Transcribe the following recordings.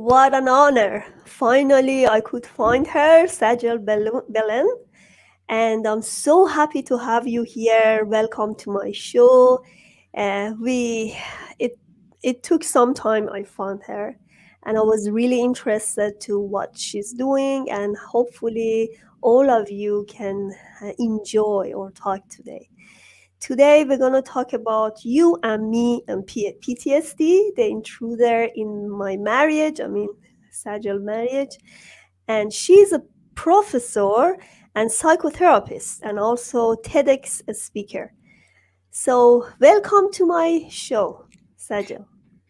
what an honor. Finally, I could find her, Sajel Bellon, and I'm so happy to have you here. Welcome to my show. We it it took some time I found her, and I was really interested to what she's doing, and hopefully all of you can enjoy our talk today. Today, we're going to talk about you and me and PTSD, the intruder in my marriage, Sajal marriage. And she's a professor and psychotherapist and also TEDx speaker. So, welcome to my show, Sajal.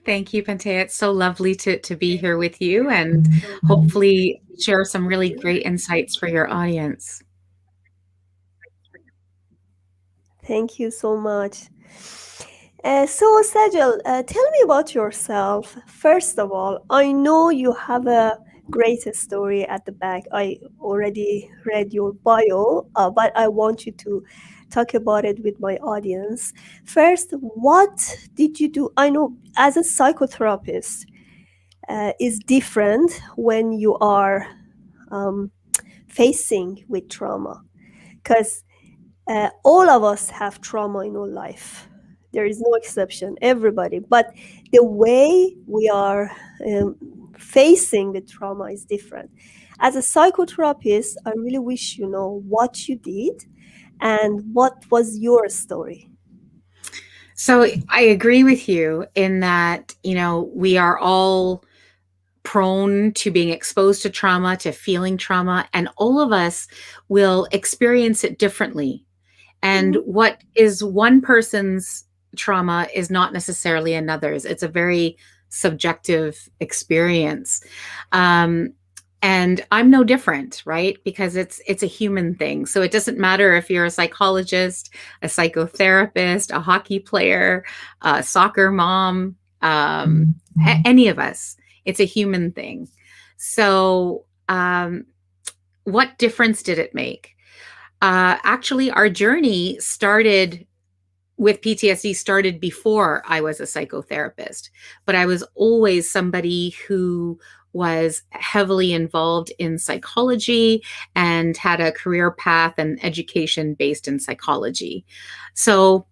Thank you, Pantea. It's so lovely to be here with you and hopefully share some really great insights for your audience. Thank you so much. Sajal, tell me about yourself. First of all, I know you have a great story at the back. I already read your bio, but I want you to talk about it with my audience. First, what did you do? I know as a psychotherapist is different when you are um, facing with trauma, because all of us have trauma in our life. There is no exception, everybody. But the way we are um, facing the trauma is different. As a psychotherapist, I really wish you know what you did and what was your story. So I agree with you in that, we are all prone to being exposed to trauma, to feeling trauma, and all of us will experience it differently. And Mhm. what is one person's trauma is not necessarily another's. It's a very subjective experience. Um, and I'm no different, right? Because it's a human thing. So it doesn't matter if you're a psychologist, a psychotherapist, a hockey player, a soccer mom, any of us. It's a human thing. So, what difference did it make? Actually, our journey started with PTSD started before I was a psychotherapist, but I was always somebody who was heavily involved in psychology and had a career path and education based in psychology. So,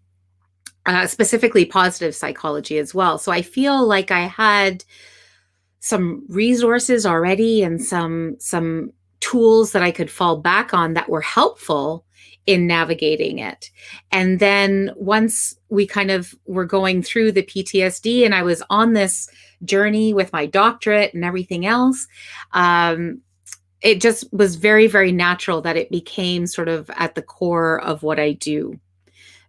specifically positive psychology as well. So I feel like I had some resources already and some tools that I could fall back on that were helpful in navigating it. And then once we kind of were going through the PTSD and I was on this journey with my doctorate and everything else, it just was very, very natural that it became sort of at the core of what I do,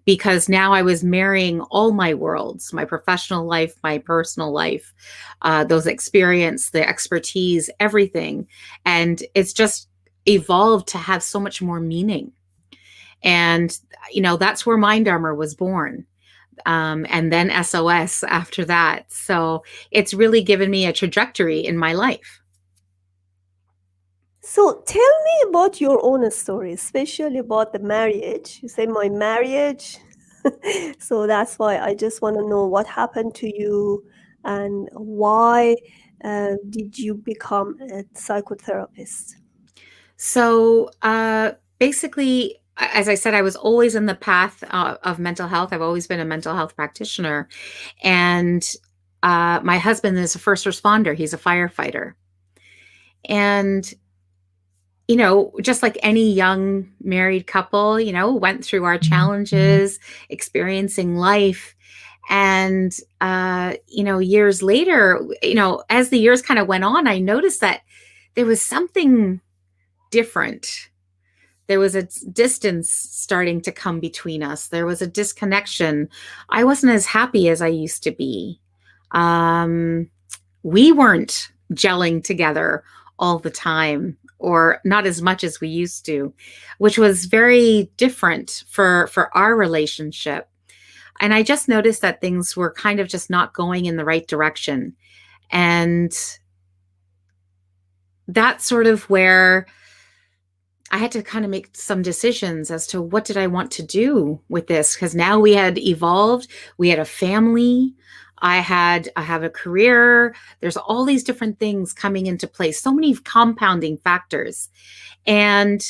because now I was marrying all my worlds, my professional life, my personal life, those experience, the expertise, everything. And it's just evolved to have so much more meaning. And, that's where Mind Armor was born. And then SOS after that. So it's really given me a trajectory in my life. So tell me about your own story, especially about the marriage. You say my marriage. So that's why I just want to know what happened to you and why did you become a psychotherapist? So basically, as I said, I was always in the path of mental health. I've always been a mental health practitioner. And my husband is a first responder, he's a firefighter. And, just like any young married couple, went through our challenges, experiencing life. And, years later, as the years kind of went on, I noticed that there was something different. There was a distance starting to come between us. There was a disconnection. I wasn't as happy as I used to be. We weren't gelling together all the time, or not as much as we used to, which was very different for our relationship. And I just noticed that things were kind of just not going in the right direction. And that's sort of where I had to kind of make some decisions as to what did I want to do with this, because now we had evolved, we had a family, I have a career. There's all these different things coming into place, so many compounding factors. And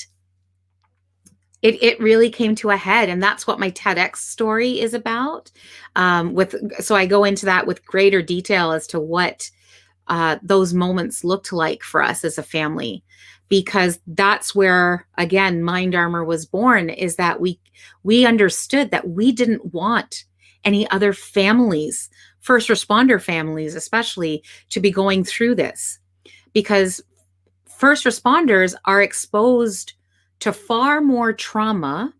it really came to a head. And that's what my TEDx story is about. So I go into that with greater detail as to what those moments looked like for us as a family, because that's where, again, Mind Armor was born, is that we understood that we didn't want any other families, first responder families especially, to be going through this, because first responders are exposed to far more trauma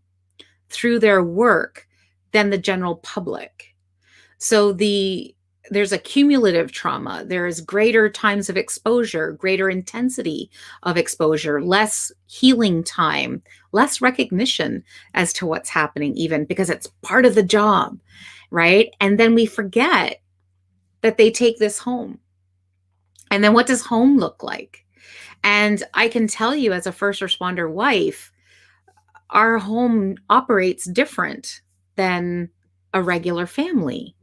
through their work than the general public. So there's a cumulative trauma. There is greater times of exposure, greater intensity of exposure, less healing time, less recognition as to what's happening, even because it's part of the job, right? And then we forget that they take this home. And then what does home look like? And I can tell you, as a first responder wife, our home operates different than a regular family.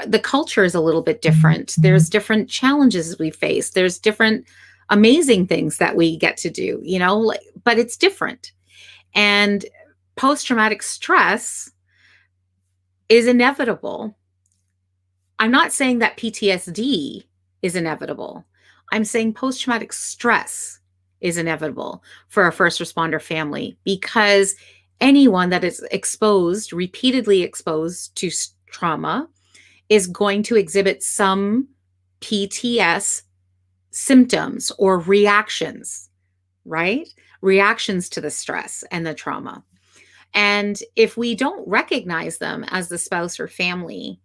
The culture is a little bit different. There's different challenges we face. There's different amazing things that we get to do, but it's different. And post-traumatic stress is inevitable. I'm not saying that PTSD is inevitable. I'm saying post-traumatic stress is inevitable for a first responder family, because anyone that is repeatedly exposed to trauma, is going to exhibit some PTS symptoms or reactions, right? Reactions to the stress and the trauma. And if we don't recognize them as the spouse or family,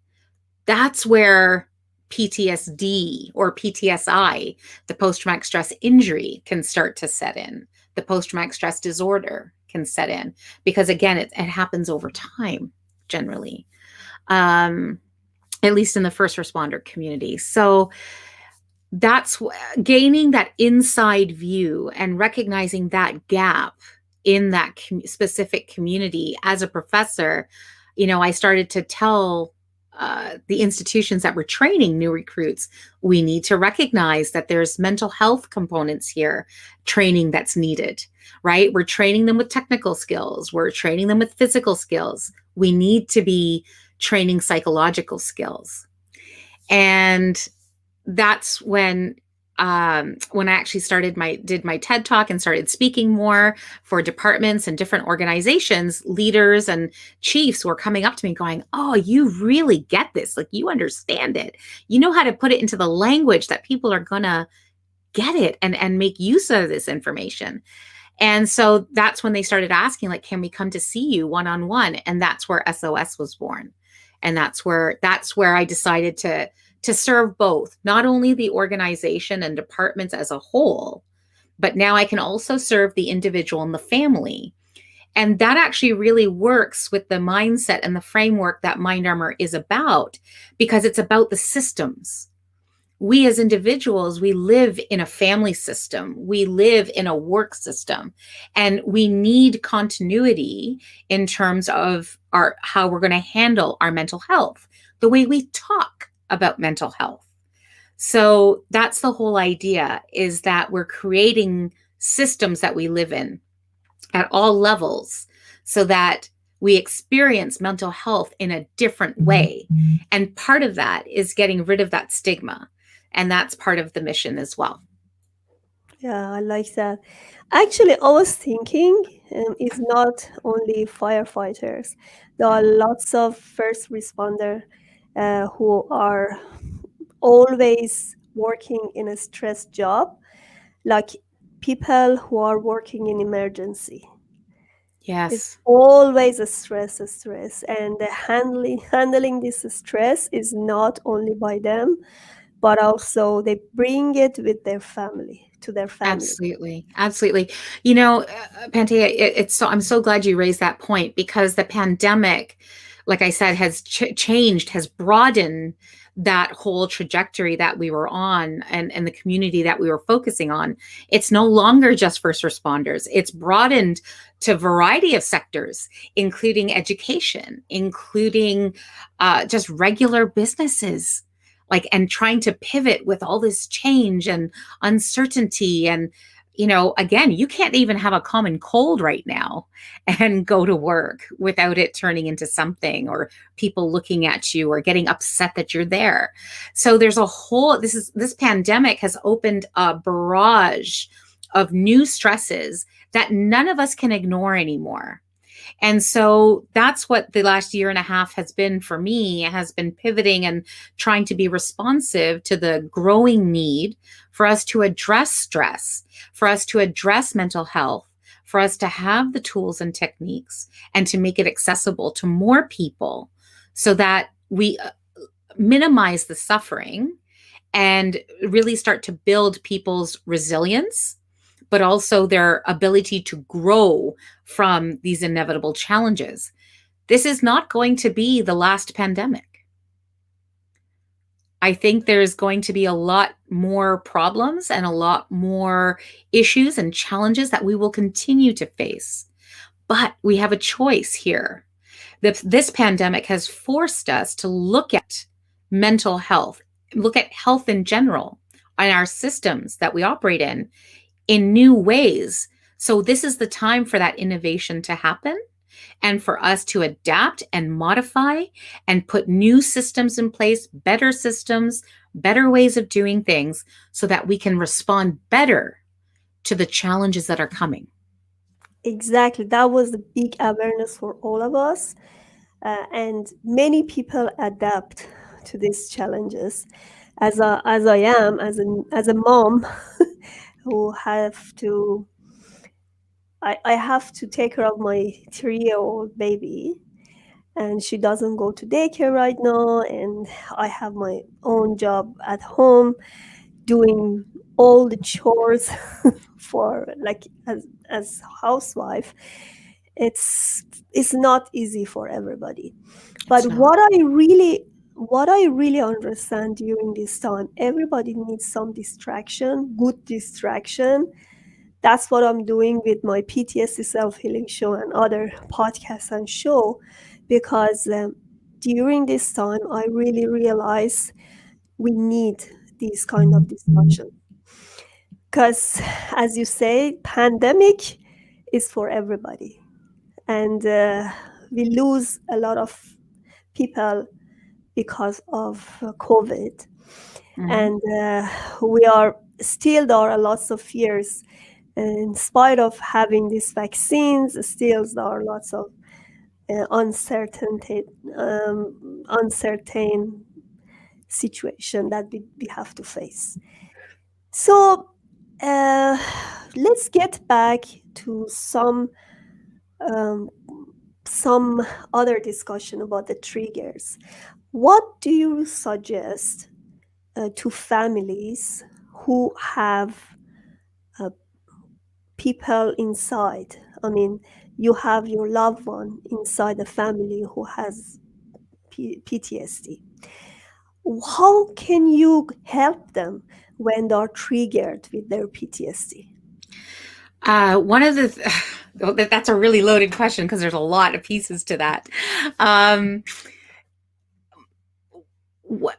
that's where PTSD or PTSI, the post-traumatic stress injury, can start to set in. The post-traumatic stress disorder can set in, because again, it happens over time, generally. At least in the first responder community. So that's gaining that inside view and recognizing that gap in that specific community. As a professor, I started to tell the institutions that were training new recruits, we need to recognize that there's mental health components here, training that's needed, right? We're training them with technical skills. We're training them with physical skills. We need to be training psychological skills. And that's when I actually did my TED Talk and started speaking more for departments and different organizations. Leaders and chiefs were coming up to me going, "Oh, you really get this. Like, you understand it. You know how to put it into the language that people are going to get it and make use of this information." And so that's when they started asking, like, "Can we come to see you one-on-one?" And that's where SOS was born. And that's where I decided to serve both, not only the organization and departments as a whole, but now I can also serve the individual and the family. And that actually really works with the mindset and the framework that Mind Armor is about, because it's about the systems. We as individuals, we live in a family system. We live in a work system, and we need continuity in terms of how we're going to handle our mental health, the way we talk about mental health. So that's the whole idea, is that we're creating systems that we live in at all levels so that we experience mental health in a different way. And part of that is getting rid of that stigma. And that's part of the mission as well. Yeah, I like that. Actually, I was thinking, it's not only firefighters. There are lots of first responder who are always working in a stress job, like people who are working in emergency. It's Yes, always a stress, and the handling this stress is not only by them, but also they bring it with their family to their family. absolutely. Absolutely. Pantea, I'm so glad you raised that point, because the pandemic, like I said, has changed, has broadened that whole trajectory that we were on, and the community that we were focusing on. It's no longer just first responders. It's broadened to a variety of sectors, including education, including just regular businesses, like, and trying to pivot with all this change and uncertainty. And again, you can't even have a common cold right now and go to work without it turning into something, or people looking at you or getting upset that you're there. So there's this pandemic has opened a barrage of new stresses that none of us can ignore anymore. And so that's what the last year and a half has been for me, has been pivoting and trying to be responsive to the growing need for us to address stress, for us to address mental health, for us to have the tools and techniques, and to make it accessible to more people so that we minimize the suffering and really start to build people's resilience, but also their ability to grow from these inevitable challenges. This is not going to be the last pandemic. I think there's going to be a lot more problems and a lot more issues and challenges that we will continue to face. But we have a choice here. This pandemic has forced us to look at mental health, look at health in general, and our systems that we operate in new ways. So this is the time for that innovation to happen, and for us to adapt and modify and put new systems in place, better systems, better ways of doing things, so that we can respond better to the challenges that are coming. Exactly. That was the big awareness for all of us. And many people adapt to these challenges. As I am, as a mom who I have to take care of my 3-year-old baby, and she doesn't go to daycare right now, and I have my own job at home doing all the chores for, like, as housewife. It's not easy for everybody. But It's not. what I really understand during this time, everybody needs some distraction, good distraction. That's what I'm doing with my PTSD self-healing show and other podcasts and show, because during this time I really realize we need these kind of discussion, because, as you say, pandemic is for everybody, and we lose a lot of people because of COVID. Mm-hmm. And we are still, there are lots of fears. In spite of having these vaccines, still there are lots of uncertainty, uncertain situation that we have to face. So uh, let's get back to um, some other discussion about the triggers. What do you suggest to families who have uh, people inside? I mean, you have your loved one inside the family who has PTSD. How can you help them when they're triggered with their PTSD? One of that's a really loaded question, because there's a lot of pieces to that. Um, what,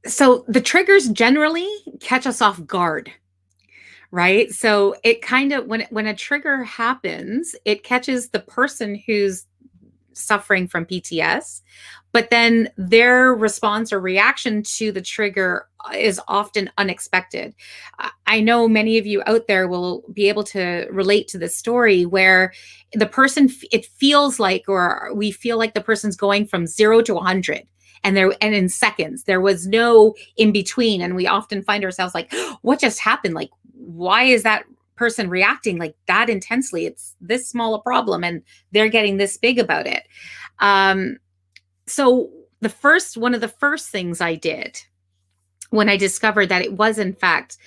so the triggers generally catch us off guard, right? So it kind of, when a trigger happens, it catches the person who's suffering from PTS, but then their response or reaction to the trigger is often unexpected. I know many of you out there will be able to relate to this story, where the person, it feels like, or we feel like the person's going from 0 to 100. And in seconds, there was no in between. And we often find ourselves like, what just happened? Like, why is that person reacting like that intensely? It's this small a problem, and they're getting this big about it. So one of the first things I did when I discovered that it was in fact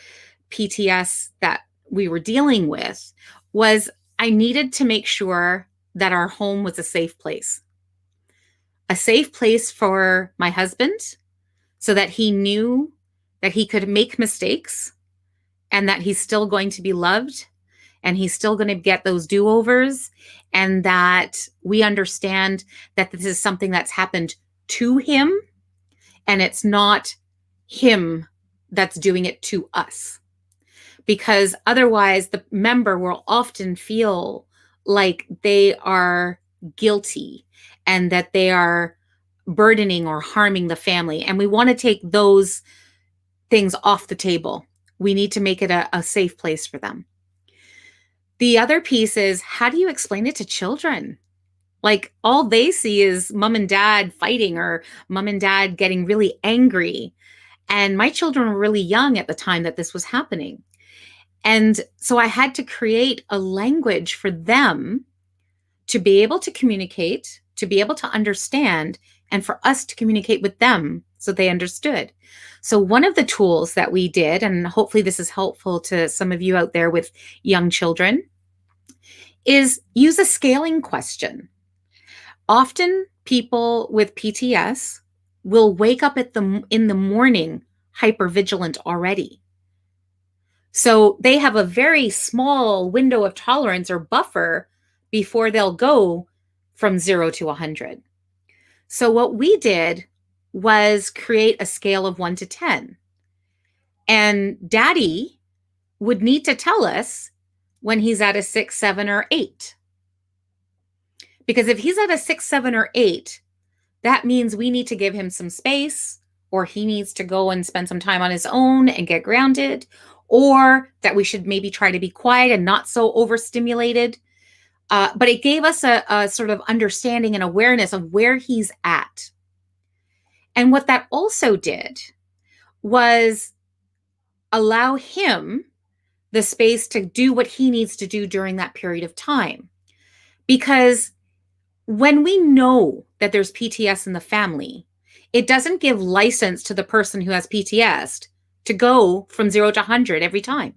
PTS that we were dealing with, was I needed to make sure that our home was a safe place. a safe place for my husband so that he knew that he could make mistakes and that he's still going to be loved and he's still going to get those do-overs, and that we understand that this is something that's happened to him and it's not him that's doing it to us. Because otherwise, the member will often feel like they are guilty and that they are burdening or harming the family. And we want to take those things off the table. We need to make it a safe place for them. The other piece is, how do you explain it to children? Like, all they see is mom and dad fighting or mom and dad getting really angry. And my children were really young at the time that this was happening. And so I had to create a language for them to be able to communicate, to be able to understand, and for us to communicate with them so they understood. So one of the tools that we did, and hopefully this is helpful to some of you out there with young children, is use a scaling question. Often people with PTS will wake up in the morning hypervigilant already. So they have a very small window of tolerance or buffer before they'll go from 0 to 100. So what we did was create a scale of 1 to 10. And daddy would need to tell us when he's at a 6, 7, or 8. Because if he's at a 6, 7, or 8, that means we need to give him some space, or he needs to go and spend some time on his own and get grounded, or that we should maybe try to be quiet and not so overstimulated. But it gave us a sort of understanding and awareness of where he's at. And what that also did was allow him the space to do what he needs to do during that period of time. Because when we know that there's PTS in the family, it doesn't give license to the person who has PTS to go from 0 to 100 every time,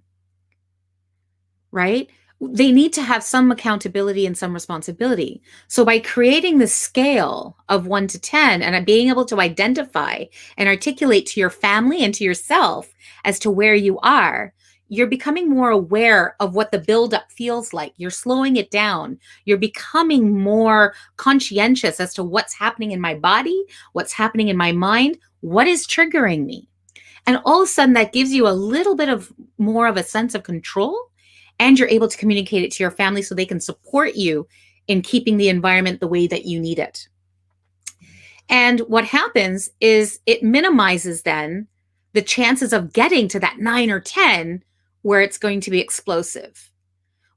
right? They need to have some accountability and some responsibility. So by creating the scale of 1 to 10 and being able to identify and articulate to your family and to yourself as to where you are, you're becoming more aware of what the buildup feels like. You're slowing it down. You're becoming more conscientious as to what's happening in my body, what's happening in my mind, what is triggering me. And all of a sudden that gives you a little bit of more of a sense of control, and you're able to communicate it to your family so they can support you in keeping the environment the way that you need it. And what happens is it minimizes then the chances of getting to that 9 or 10 where it's going to be explosive,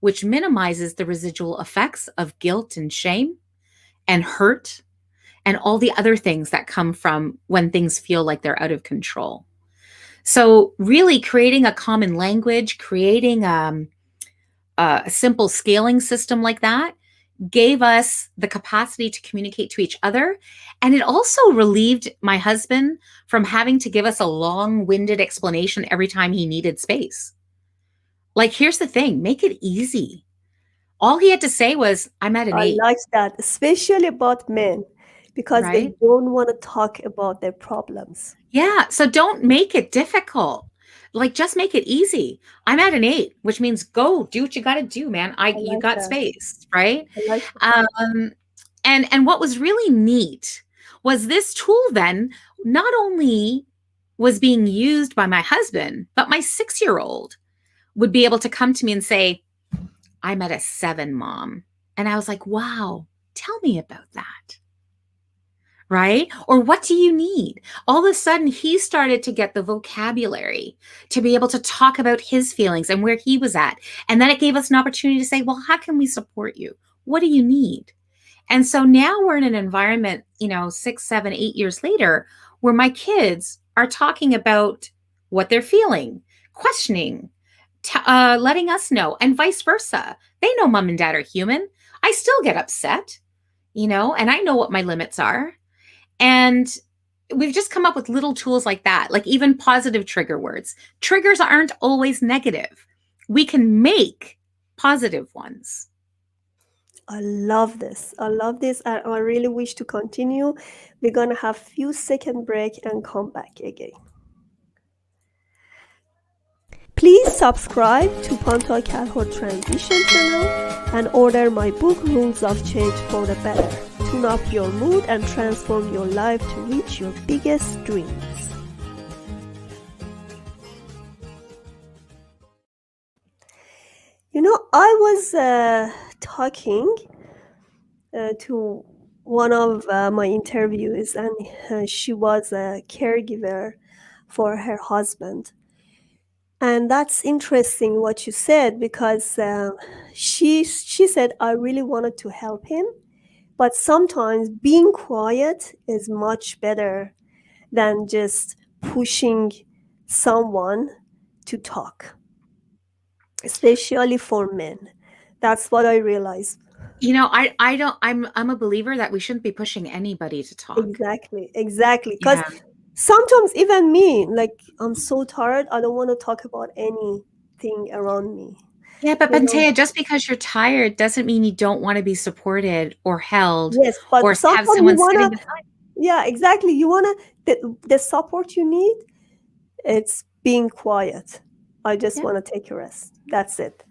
which minimizes the residual effects of guilt and shame and hurt and all the other things that come from when things feel like they're out of control. So really creating a common language, creating a simple scaling system like that gave us the capacity to communicate to each other. And it also relieved my husband from having to give us a long-winded explanation every time he needed space. Like, here's the thing, make it easy. All he had to say was, I'm at an I 8. like that, especially about men, because they Right? don't want to talk about their problems. Yeah. So don't make it difficult. Like, just make it easy. I'm at an 8, which means go do what you got to do, man. I You like got that. space, right? I like that. And what was really neat was this tool then not only was being used by my husband, but my 6-year-old would be able to come to me and say, I'm at a 7, Mom. And I was like, wow, tell me about that. Right? Or what do you need? All of a sudden, he started to get the vocabulary to be able to talk about his feelings and where he was at. And then it gave us an opportunity to say, well, how can we support you? What do you need? And so now we're in an environment, 6, 7, 8 years later, where my kids are talking about what they're feeling, questioning, letting us know, and vice versa. They know mom and dad are human. I still get upset, and I know what my limits are. And we've just come up with little tools like that, like even positive trigger words. Triggers aren't always negative. We can make positive ones. I love this. I love this. I really wish to continue. We're gonna have few second break and come back again. Please subscribe to Pantea Kalhor Transition channel and order my book Rules of Change for the Better. Tune up your mood and transform your life to reach your biggest dreams. You know, I was talking to one of my interviews, and she was a caregiver for her husband. And that's interesting what you said, because she said I really wanted to help him, but sometimes being quiet is much better than just pushing someone to talk, especially for men. That's what I realized. I don't I'm a believer that we shouldn't be pushing anybody to talk. Exactly, exactly. Because Yeah. sometimes even me, like, I'm so tired, I don't want to talk about anything around me. Yeah, but You know, Pantea, just because you're tired doesn't mean you don't want to be supported or held yes, but or have sometimes you someone wanna, sitting beside. yeah, exactly. You wanna, the support you need, it's being quiet. I just Yeah, wanna take a rest. That's it.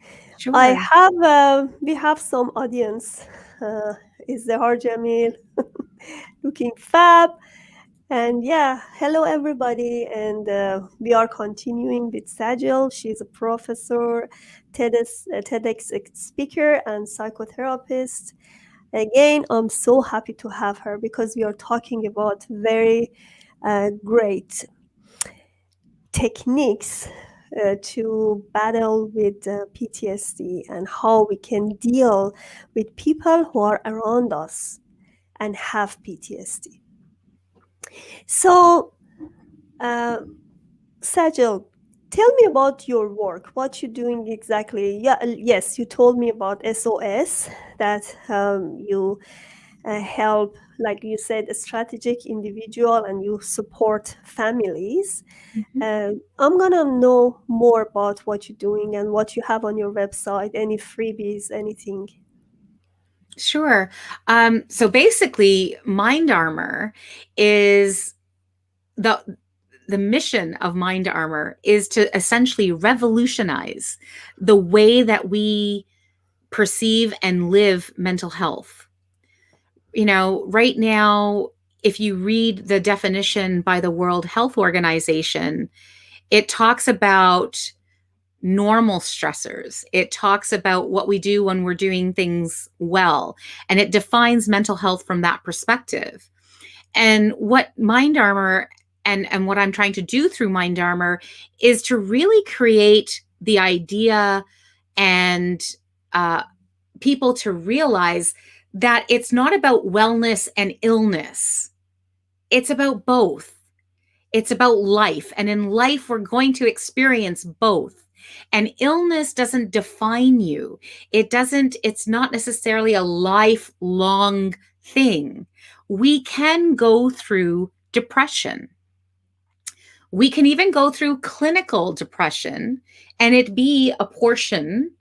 I sure. have, we have some audience. Uh, is the Jamil looking fab? And yeah, hello everybody. And we are continuing with Sajel. She's a professor, TEDx speaker, and psychotherapist. Again, I'm so happy to have her because we are talking about very great techniques to battle with PTSD and how we can deal with people who are around us and have PTSD. So, uh, Sajal, tell me about your work. What you're doing exactly? Yeah, yes, you told me about SOS, that you help, like you said, a strategic individual, and you support families. Mhm. I'm gonna know more about what you're doing and what you have on your website. Any freebies, anything? Sure. So basically, Mind Armor is the the mission of Mind Armor is to essentially revolutionize the way that we perceive and live mental health. Right now, if you read the definition by the World Health Organization, it talks about normal stressors. It talks about what we do when we're doing things well, and it defines mental health from that perspective. And what Mind Armor and what I'm trying to do through Mind Armor is to really create the idea and uh, people to realize that it's not about wellness and illness. It's about both. It's about life. And in life, we're going to experience both. And illness doesn't define you. It's not necessarily a lifelong thing. We can go through depression. We can even go through clinical depression and it be a portion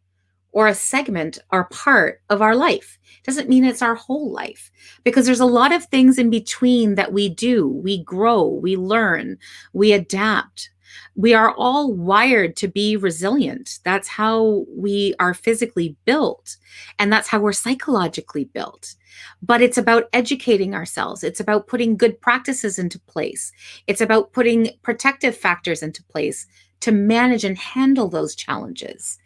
or a segment or part of our life. Doesn't mean it's our whole life, because there's a lot of things in between that we do. We grow, we learn, we adapt. We are all wired to be resilient. That's how we are physically built, and that's how we're psychologically built. But it's about educating ourselves. It's about putting good practices into place. It's about putting protective factors into place to manage and handle those challenges.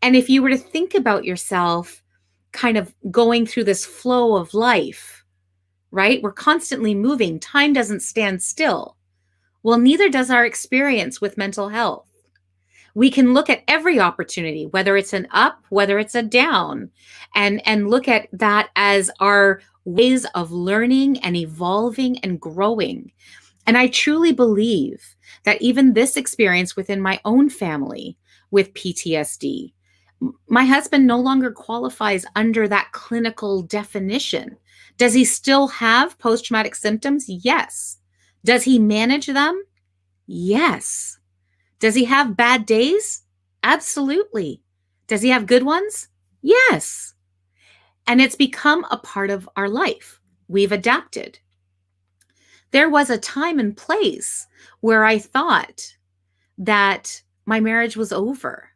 And if you were to think about yourself kind of going through this flow of life, right? We're constantly moving. Time doesn't stand still. Well, neither does our experience with mental health. We can look at every opportunity, whether it's an up, whether it's a down, and look at that as our ways of learning and evolving and growing. And I truly believe that even this experience within my own family with PTSD, my husband no longer qualifies under that clinical definition. Does he still have post traumatic symptoms? Yes. Does he manage them? Yes. Does he have bad days? Absolutely. Does he have good ones? Yes. And it's become a part of our life. We've adapted. There was a time and place where I thought that my marriage was over.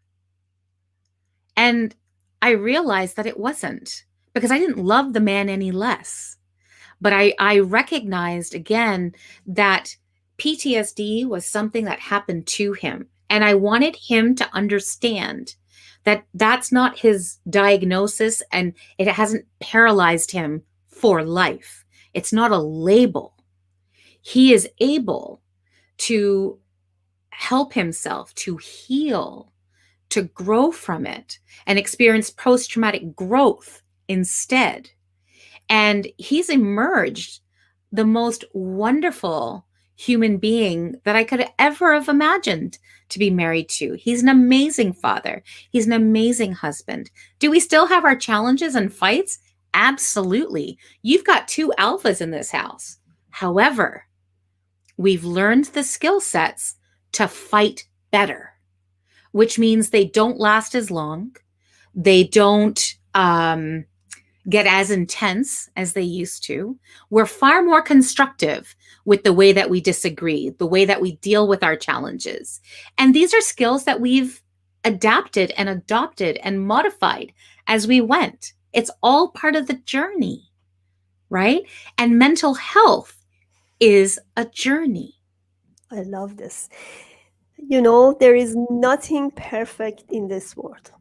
And I realized that it wasn't, because I didn't love the man any less. But I recognized again that PTSD was something that happened to him. And I wanted him to understand that that's not his diagnosis and it hasn't paralyzed him for life. It's not a label. He is able to help himself to heal, to grow from it, and experience post traumatic growth instead. And he's emerged the most wonderful human being that I could ever have imagined to be married to. He's an amazing father. He's an amazing husband. Do we still have our challenges and fights? Absolutely. You've got two alphas in this house. However, we've learned the skill sets to fight better, which means they don't last as long. They don't get as intense as they used to. We're far more constructive with the way that we disagree, the way that we deal with our challenges. And these are skills that we've adapted and adopted and modified as we went. It's all part of the journey, right? And mental health is a journey. I love this. You know, there is nothing perfect in this world.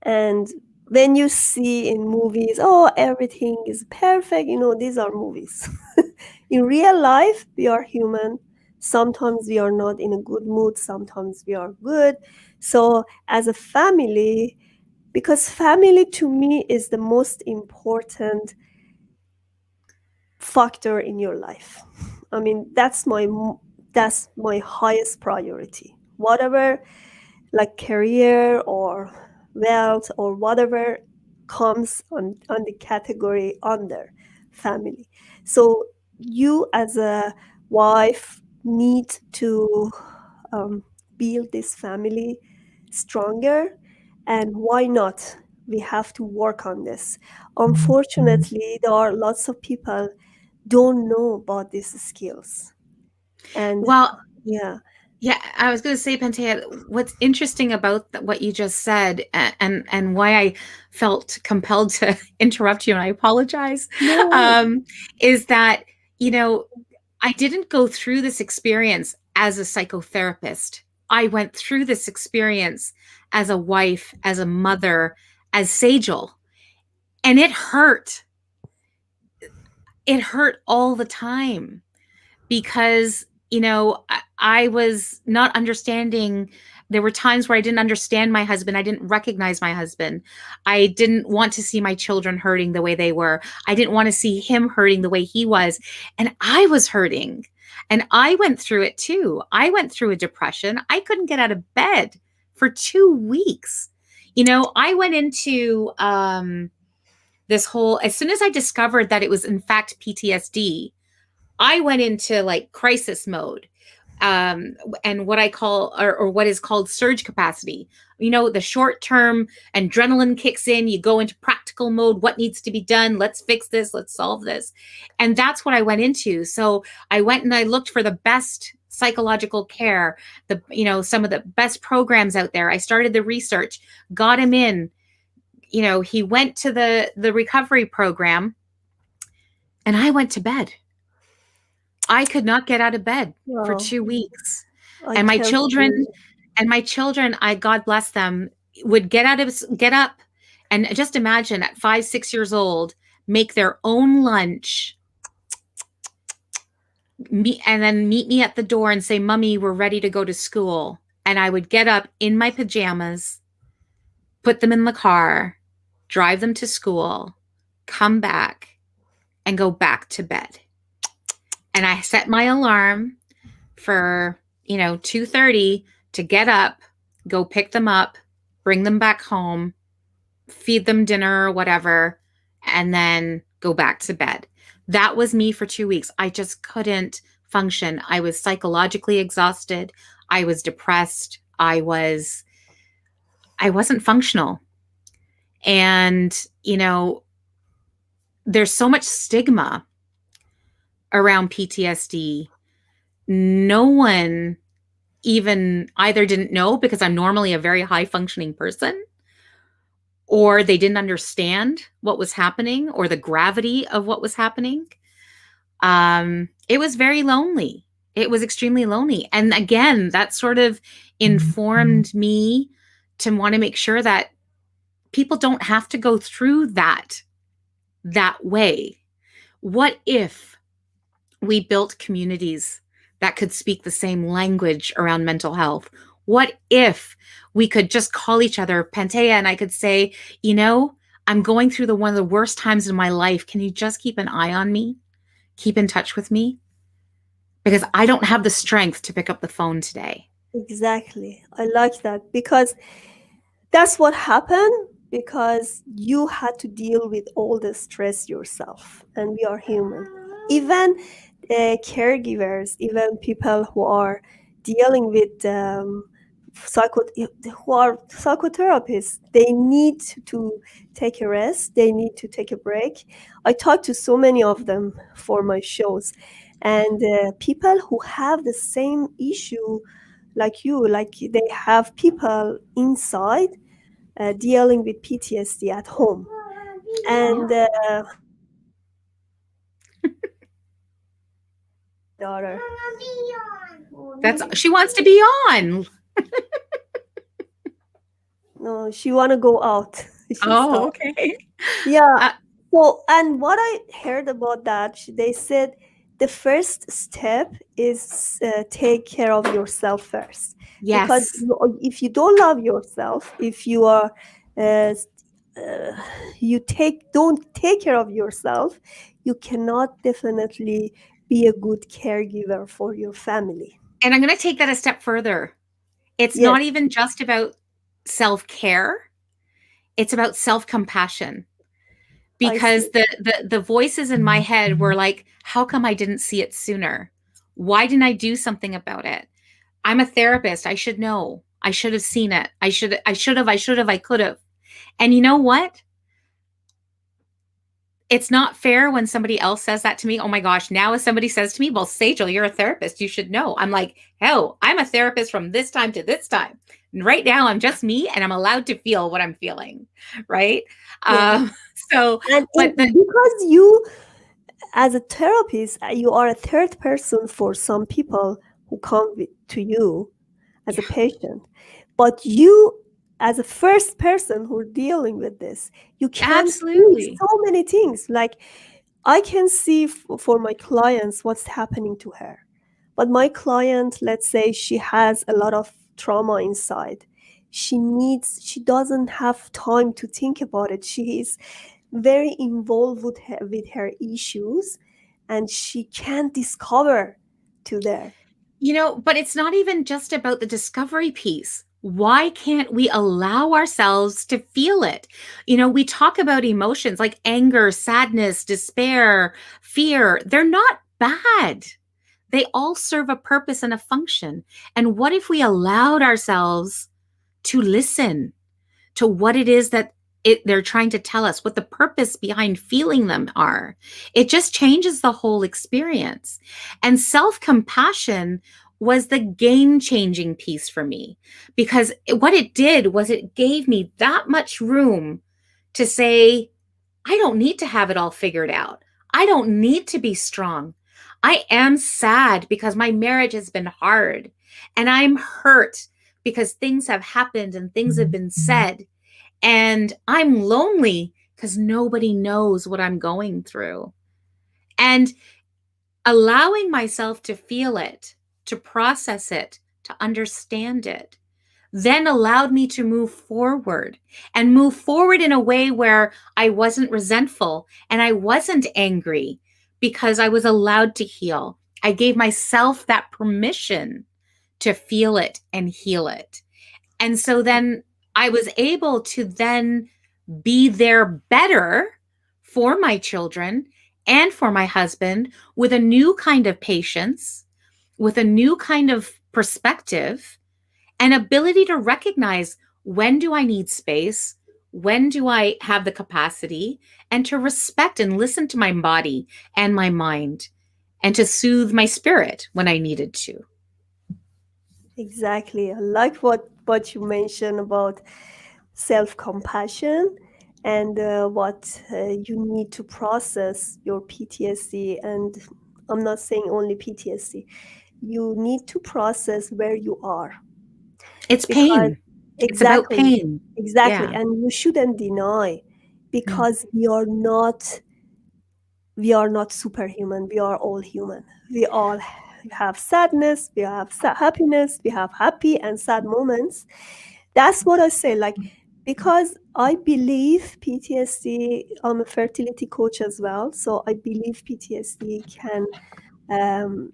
And when you see in movies, oh, everything is perfect, you know, these are movies. In real life, we are human. Sometimes we are not in a good mood, sometimes we are good. So, as a family, because family to me is the most important factor in your life. I mean, that's my highest priority. Whatever, like career or wealth or whatever comes on the category under family. So you as a wife need to um, build this family stronger, and why not, we have to work on this. Unfortunately, there are lots of people don't know about these skills. And Well, yeah. yeah, I was going to say, Pantea, what's interesting about what you just said, and why I felt compelled to interrupt you, and I apologize, No worries. um, is that, you know, I didn't go through this experience as a psychotherapist. I went through this experience as a wife, as a mother, as Sajel, and it hurt. It hurt all the time because, you know, I was not understanding. There were times where I didn't understand my husband. I didn't recognize my husband. I didn't want to see my children hurting the way they were. I didn't want to see him hurting the way he was. And I was hurting. And I went through it too. I went through a depression. I couldn't get out of bed for 2 weeks. You know, I went into this whole, as soon as I discovered that it was in fact PTSD, I went into like crisis mode, and what I call, or what is called surge capacity. You know, the short term adrenaline kicks in, you go into practical mode. What needs to be done? Let's fix this. Let's solve this. And that's what I went into. So I went and I looked for the best psychological care, some of the best programs out there. I started the research, got him in. You know, he went to the recovery program, and I went to bed. I could not get out of bed for Wow. 2 weeks. I And my can't children, believe. I, God bless them, would get up and just imagine at 5, 6 years old, make their own lunch, and then meet me at the door and say, "Mommy, we're ready to go to school." And I would get up in my pajamas, put them in the car, drive them to school, come back, and go back to bed. And I set my alarm for 2:30 to get up, go pick them up, bring them back home, feed them dinner or whatever, and then go back to bed. That was me for 2 weeks. I just couldn't function. I was psychologically exhausted. I was depressed. I wasn't functional. And, there's so much stigma around PTSD. No one even either didn't know, because I'm normally a very high functioning person, or they didn't understand what was happening or the gravity of what was happening. It was very lonely. It was extremely lonely. And again, that sort of informed me to want to make sure that people don't have to go through that way. What if we built communities that could speak the same language around mental health? What if we could just call each other Pantea, and I could say, I'm going through one of the worst times in my life. Can you just keep an eye on me? Keep in touch with me? Because I don't have the strength to pick up the phone today. Exactly. I like that, because that's what happened, because you had to deal with all the stress yourself, and we are human. Even caregivers, even people who are dealing with who are psychotherapists, they need to take a rest, they need to take a break. I talk to so many of them for my shows, and people who have the same issue like you, like they have people inside dealing with PTSD at home. And daughter, She wants to be on. no, she want to go out. She's Oh, talking. okay. Yeah. Uh, So, and what I heard about that, they said the first step is take care of yourself first. Because yes. if you don't love yourself, if you are, uh, don't take care of yourself, you cannot definitely be a good caregiver for your family. And I'm going to take that a step further. It's Yes, not even just about self-care. It's about self-compassion. I Because see. the voices in my head were like, how come I didn't see it sooner? Why didn't I do something about it? I'm a therapist. I should know. I should have seen it. I could have. And you know what? It's not fair when somebody else says that to me. Oh my gosh, now if somebody says to me, well, Sajel, you're a therapist, you should know. I'm like, hell, I'm a therapist from this time to this time. And right now I'm just me, and I'm allowed to feel what I'm feeling. Right. Yeah. Um, so, And but because you, as a therapist, you are a third person for some people who come to you as a yeah, patient. But you, as a first person who are dealing with this, you can see absolutely. so many things. Like I can see for my clients what's happening to her. But my client, let's say she has a lot of trauma inside. She doesn't have time to think about it. She is very involved with her issues, and she can't discover to there. But it's not even just about the discovery piece. Why can't we allow ourselves to feel it? We talk about emotions like anger, sadness, despair, fear. They're not bad. They all serve a purpose and a function. And what if we allowed ourselves to listen to what it is that they're trying to tell us, what the purpose behind feeling them are? It just changes the whole experience. And self-compassion was the game-changing piece for me, because what it did was it gave me that much room to say, I don't need to have it all figured out. I don't need to be strong. I am sad because my marriage has been hard, and I'm hurt because things have happened and things have been said, and I'm lonely because nobody knows what I'm going through. And allowing myself to feel it, to process it, to understand it, then allowed me to move forward, and move forward in a way where I wasn't resentful and I wasn't angry, because I was allowed to heal. I gave myself that permission to feel it and heal it. And so then I was able to then be there better for my children and for my husband, with a new kind of patience, with a new kind of perspective, and ability to recognize, when do I need space? When do I have the capacity and to respect and listen to my body and my mind and to soothe my spirit when I needed to? Exactly. I like what you mentioned about self-compassion and what you need to process your PTSD. And I'm not saying only PTSD. You need to process where you are, It's because pain. It's about exactly, pain. exactly. Yeah. And you shouldn't deny, No. because we are not superhuman. We are all human. We all have sadness, we have happiness, we have happy and sad moments. That's what I say. Like, because I believe PTSD, I'm a fertility coach as well, so I believe PTSD um,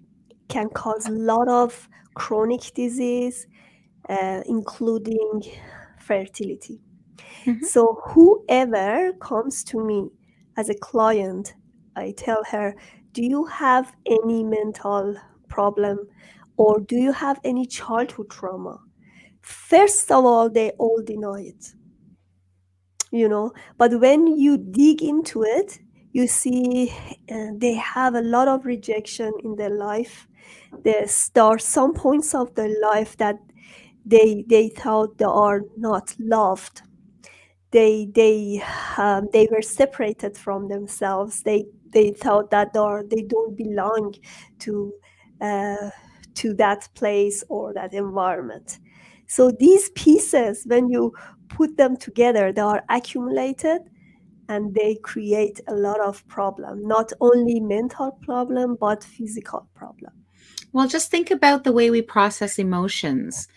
can cause a lot of chronic disease, including fertility. Mhm. So whoever comes to me as a client, I tell her, do you have any mental problem, or do you have any childhood trauma? First of all, they all deny it, but when you dig into it, you see they have a lot of rejection in their life. There are some points of their life that they thought they are not loved. They were separated from themselves. They thought that they don't belong to uh, to that place or that environment. So these pieces, when you put them together, they are accumulated, and they create a lot of problem, not only mental problem but physical problem. Well, just think about the way we process emotions.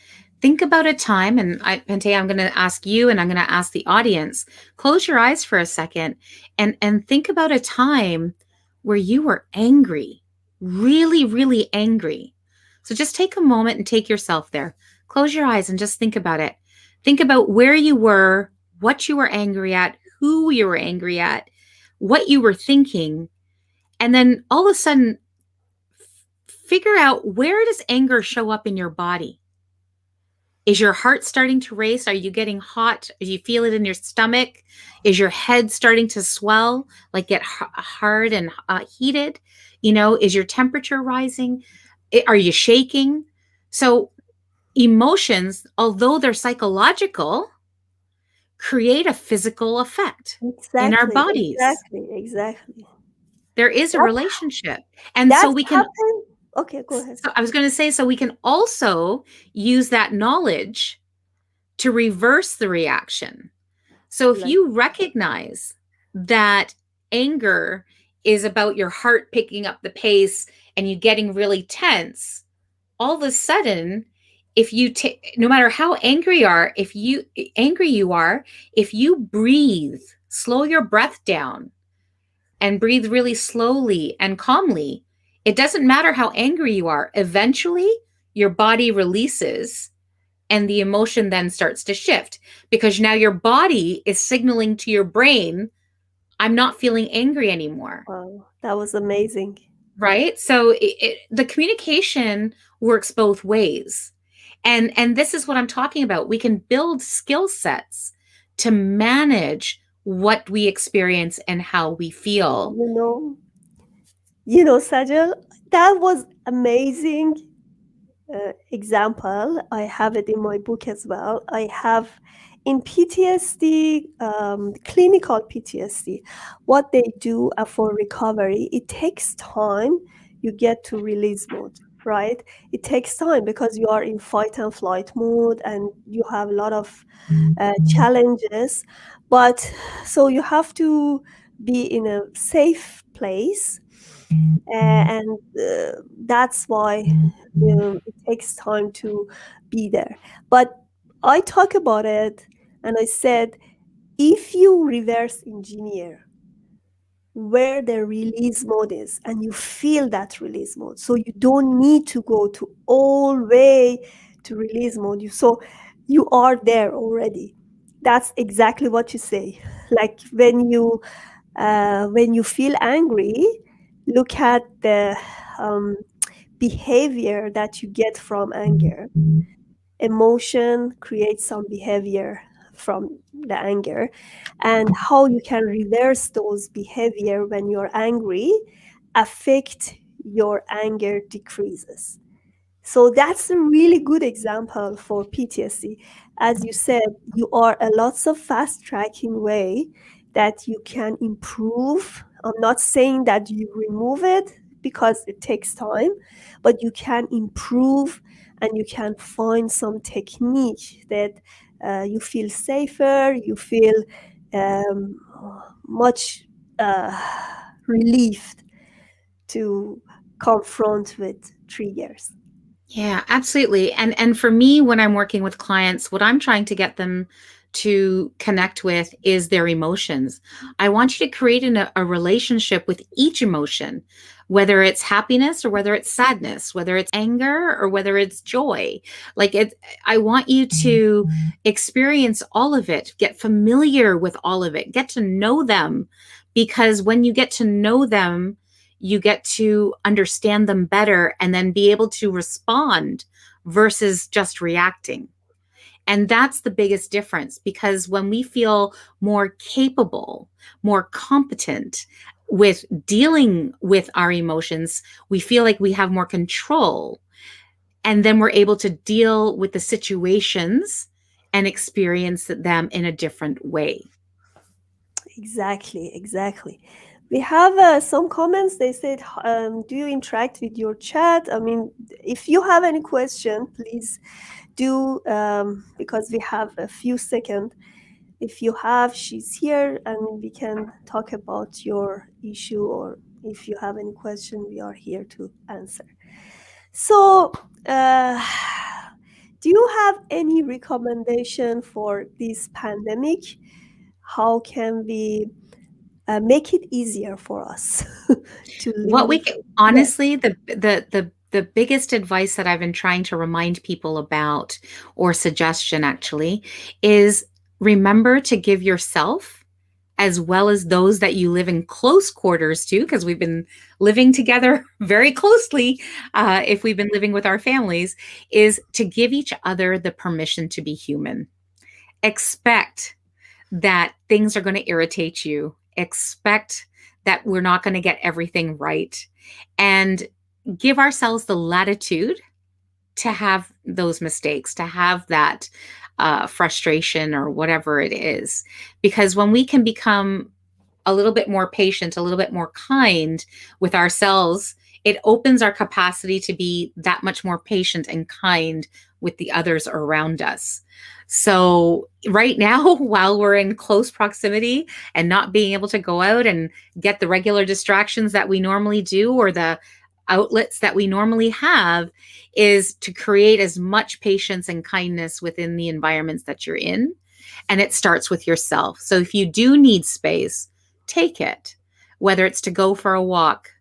Think about a time, and Pantea, I'm going to ask you, and I'm going to ask the audience. Close your eyes for a second, and think about a time where you were angry, really, really angry. So just take a moment and take yourself there. Close your eyes and just think about it. Think about where you were, what you were angry at, who you were angry at, what you were thinking, and then all of a sudden figure out, where does anger show up in your body? Is your heart starting to race? Are you getting hot? Do you feel it in your stomach? Is your head starting to swell, like get hard and heated? Is your temperature rising? Are you shaking? So emotions, although they're psychological, create a physical effect in our Exactly, bodies. exactly, exactly. There is a That relationship. And so that's we can, happened. Okay, go ahead. so I was going to say, so we can also use that knowledge to reverse the reaction. So if Like, you recognize that anger is about your heart picking up the pace and you getting really tense, all of a sudden, if you take, no matter how angry you are, if you breathe, slow your breath down and breathe really slowly and calmly, it doesn't matter how angry you are. Eventually, your body releases and the emotion then starts to shift, because now your body is signaling to your brain, I'm not feeling angry anymore. wow, that was amazing. Right? So the communication works both ways. And this is what I'm talking about. We can build skill sets to manage what we experience and how we feel. You know, Sajal, that was amazing example. I have it in my book as well. I have in PTSD, clinical PTSD, what they do for recovery, it takes time. You get to release mode, right? It takes time because you are in fight and flight mode and you have a lot of challenges. But so you have to be in a safe place, and that's why it takes time to be there. But I talk about it, and I said, if you reverse engineer where the release mode is, and you feel that release mode, so you don't need to go to all way to release mode, so you are there already. That's exactly what you say. Like, when you feel angry, look at the um, behavior that you get from anger. Emotion creates some behavior from the anger, and how you can reverse those behavior when you're angry, affect your anger decreases. So that's a really good example for PTSD. As you said, you are a lots of fast tracking way that you can improve. I'm not saying that you remove it because it takes time, but you can improve and you can find some technique that you feel safer, you feel um, much uh, relieved to confront with triggers. Yeah, absolutely. And for me, when I'm working with clients, what I'm trying to get them to connect with is their emotions. I want you to create a relationship with each emotion, whether it's happiness or whether it's sadness, whether it's anger or whether it's joy. Like it, I want you to experience all of it, get familiar with all of it, get to know them, because when you get to know them, you get to understand them better and then be able to respond versus just reacting. And that's the biggest difference, because when we feel more capable, more competent with dealing with our emotions, we feel like we have more control. And then we're able to deal with the situations and experience them in a different way. Exactly, exactly. We have some comments. They said, "Do you interact with your chat?" I mean, if you have any question, please do, because we have a few seconds. If you have, she's here, and we can talk about your issue, or if you have any question, we are here to answer. So, uh, do you have any recommendation for this pandemic? How can we make it easier for us to What we live? Yeah, honestly, the biggest advice that I've been trying to remind people about, or suggestion actually, is remember to give yourself, as well as those that you live in close quarters to, because we've been living together very closely, if we've been living with our families, is to give each other the permission to be human. Expect that things are going to irritate you. Expect that we're not going to get everything right. And give ourselves the latitude to have those mistakes, to have that frustration or whatever it is. Because when we can become a little bit more patient, a little bit more kind with ourselves, it opens our capacity to be that much more patient and kind with the others around us. So, right now, while we're in close proximity and not being able to go out and get the regular distractions that we normally do, or the outlets that we normally have, is to create as much patience and kindness within the environments that you're in. And it starts with yourself. So, if you do need space, take it, whether it's to go for a walk,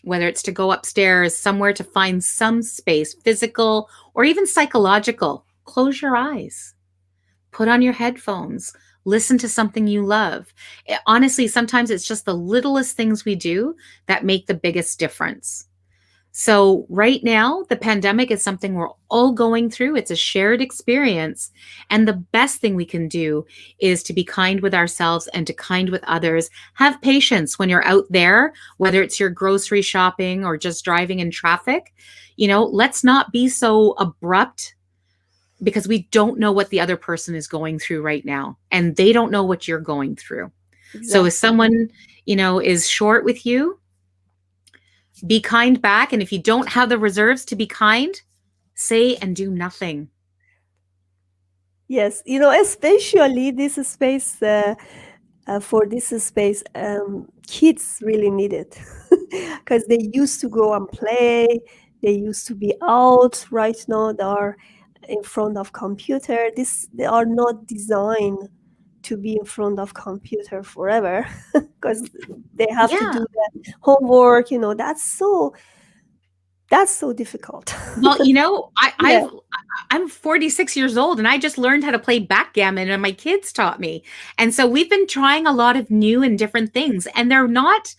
whether it's to go upstairs, somewhere to find some space, physical or even psychological. Close your eyes, put on your headphones, listen to something you love. Honestly, sometimes it's just the littlest things we do that make the biggest difference. So, right now, the pandemic is something we're all going through. It's a shared experience. And the best thing we can do is to be kind with ourselves and to kind with others. Have patience when you're out there, whether it's your grocery shopping or just driving in traffic. Let's not be so abrupt, because we don't know what the other person is going through right now, and they don't know what you're going through. So, if exactly. someone, is short with you, be kind back. And if you don't have the reserves to be kind, say and do nothing. Yes, especially this space, for this space, kids really need it because they used to go and play. They used to be out. Right now, they are in front of computer. They are not designed to be in front of computer forever because they have to Yeah. do the homework. That's so difficult. Well, Yeah, I'm 46 years old and I just learned how to play backgammon and my kids taught me. And so we've been trying a lot of new and different things, and they're not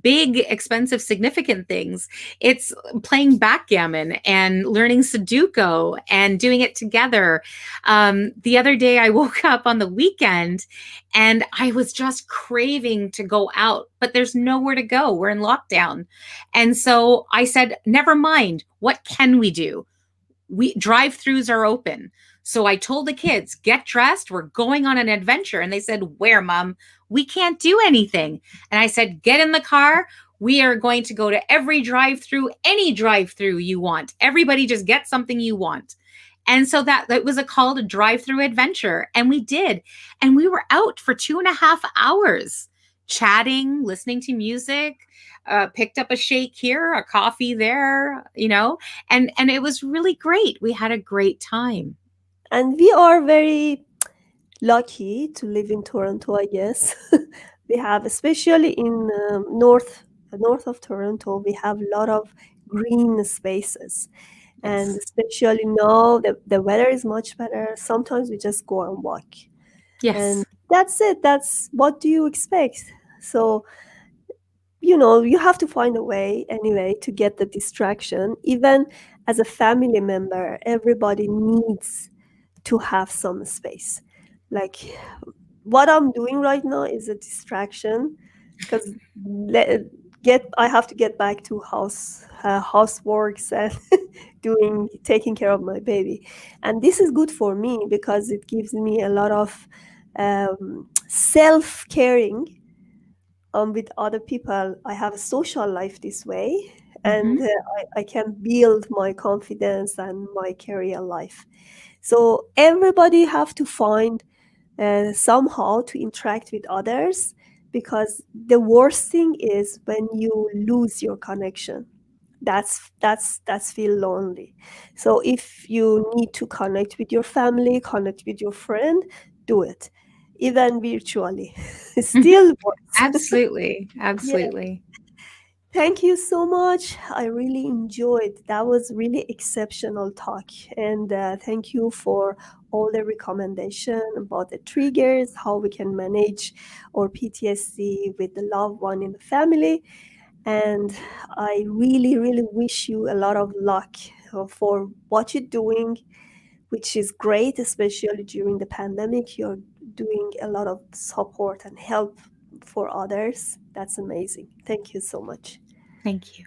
big, expensive, significant things. It's playing backgammon and learning Sudoku and doing it together. The other day, I woke up on the weekend and I was just craving to go out, but there's nowhere to go. We're in lockdown. And so I said, never mind. What can we do? We drive-throughs are open. So I told the kids, get dressed. We're going on an adventure. And they said, where, Mom? We can't do anything. And I said, get in the car. We are going to go to every drive-through, any drive-through you want. Everybody just get something you want. And so that was a call to drive-through adventure. And we did. And we were out for 2.5 hours chatting, listening to music, picked up a shake here, a coffee there, and it was really great. We had a great time. And we are very lucky to live in Toronto, I guess. We have, especially in north of Toronto, we have a lot of green spaces. And Yes. especially now, the weather is much better. Sometimes we just go and walk. And Yes. that's it. That's what do you expect? So, you have to find a way anyway to get the distraction. Even as a family member, everybody needs to have some space. Like what I'm doing right now is a distraction because get I have to get back to houseworks and taking care of my baby, and this is good for me because it gives me a lot of self caring with other people. I have a social life this way, and Hmm. I can build my confidence and my career life. So everybody have to find somehow to interact with others, because the worst thing is when you lose your connection. That's feel lonely. So if you need to connect with your family, connect with your friend, do it, even virtually. It still works. Absolutely. Yeah. Absolutely. Thank you so much. I really enjoyed. That was really exceptional talk, and thank you for all the recommendation about the triggers, how we can manage our PTSD with the loved one in the family. And I really, really wish you a lot of luck for what you're doing, which is great, especially during the pandemic. You're doing a lot of support and help for others. That's amazing. Thank you so much. Thank you.